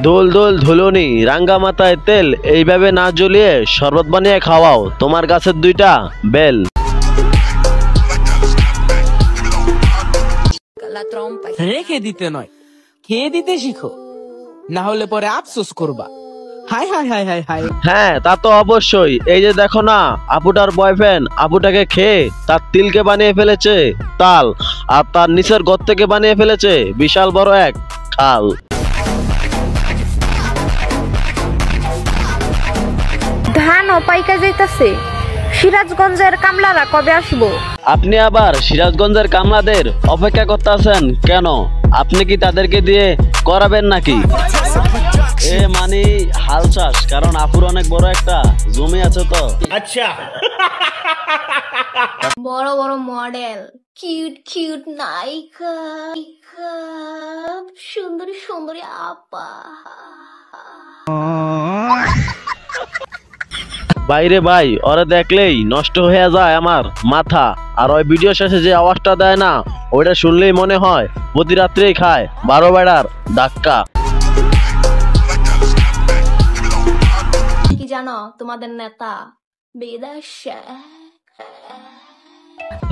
দোল দোল ধুলুনি রাঙ্গা মাথায় তেল, এইভাবে না জ্বলিয়ে শরবত বানিয়ে খাওয়াও তোমার গাছের দুইটা বেল। রেখে দিতে নয়, খেয়ে দিতে শিখো, না হলে পরে আফসোস করবা। High high high high high. হ্যাঁ তা তো অবশ্যই। এই যে দেখো না, আপুটার বয়ফ্রেন্ড আপুটাকে খেয়ে তার তিলকে বানিয়ে ফেলেছে তাল, আর তার নিচের ঘর থেকে বানিয়ে ফেলেছে বিশাল বড় এক খাল। ধান ও পাইকা যাইতাছে, সিরাজগঞ্জের কামলারা কবে আসবো? আপনি আবার সিরাজগঞ্জের কামলাদের অপেক্ষা করতেছেন কেন? আপনি কি তাদেরকে দিয়ে করাবেন নাকি? এ মানে হাল চাষ, কারণ আপুর অনেক বড় একটা জমি আছে তো। আচ্ছা বড় বড় মডেল, কিউট কিউট নায়িকা, সুন্দরী সুন্দরী আপা। বাইরে ভাই, ওরে দেখলেই নষ্ট হয়ে যায় আমার মাথা। আর ওই ভিডিও শেষে যে আওয়াজটা দেয় না, ওইটা শুনলেই মনে হয় প্রতি রাত্রেই খায় 12 বেড়ার ধাক্কা। কি জানো তোমাদের নেতা বিদেশে?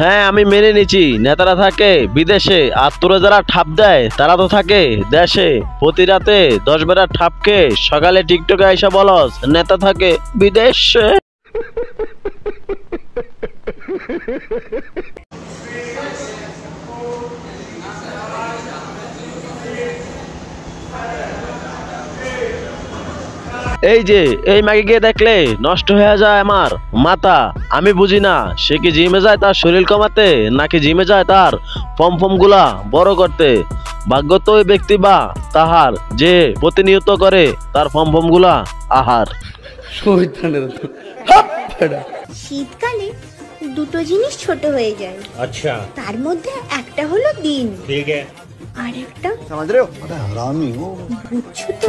হ্যাঁ আমি মেনে নিচ্ছি, নেতারা থাকে বিদেশে, আর তোরা যারা ঠাপ দেয় তারা তো থাকে দেশে। প্রতি রাতে 10 বেড়ার ঠাপকে সকালে টিকটকে আইসা বলস নেতা থাকে বিদেশে। এই যে এই মাগিকে দেখলে নষ্ট হয়ে যায় আমার মাথা। আমি বুঝি না, সে কি জিমে যায় তার শরীর কমাতে, নাকি জিমে যায় তার ফম গুলা বড় করতে। ভাগ্য তো ওই ব্যক্তি বা তাহার যে প্রতিনিয়ত করে তার ফম গুলা আহার। শীতকালে দুটো জিনিস ছোট হয়ে যায়। আচ্ছা তার মধ্যে একটা হলো দিন, ঠিক আছে, আর একটা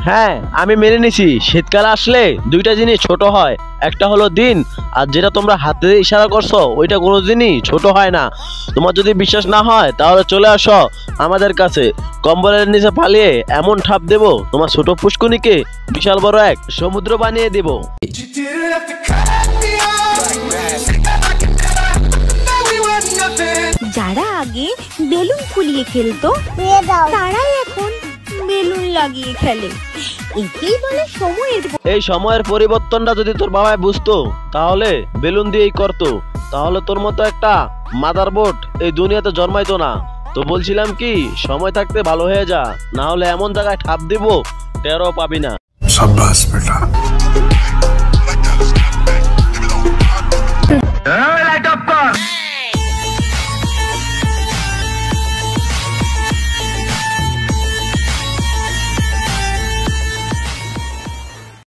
হ্যাঁ আমি মেনে নিছি, শীতকাল আসলে দুইটা জিনিস ছোট হয়, একটা হলো দিন, আর যেটা তোমরা হাতে ইশারা করছো ওইটা কোনোদিনই ছোট হয় না। তোমার যদি বিশ্বাস না হয় তাহলে চলে আসো আমাদের কাছে, কম্বলের নিচে পালিয়ে এমন ঠাপ দেবো তোমার ছোট পুষ্কুনিকে বিশাল বড় এক সমুদ্র বানিয়ে দেব। যারা আগে বেলুন ফুলিয়ে খেলতো তারাই এখন বেলুন লাগিয়ে খেলে। একেই বলে সময়ের। এই সময়ের পরিবর্তনটা যদি তোর বাবাই বুঝতো তাহলে বেলুন দিয়েই করতো, তাহলে তোর মতো একটা মাদারবোর্ড এই দুনিয়াতে জন্মাইতো না। তো বলছিলাম কি, সময় থাকতে ভালো হয়ে যা, না হলে এমন জায়গায় ঠাপ দিব টেরও পাবি না। শাবাশ বেটা।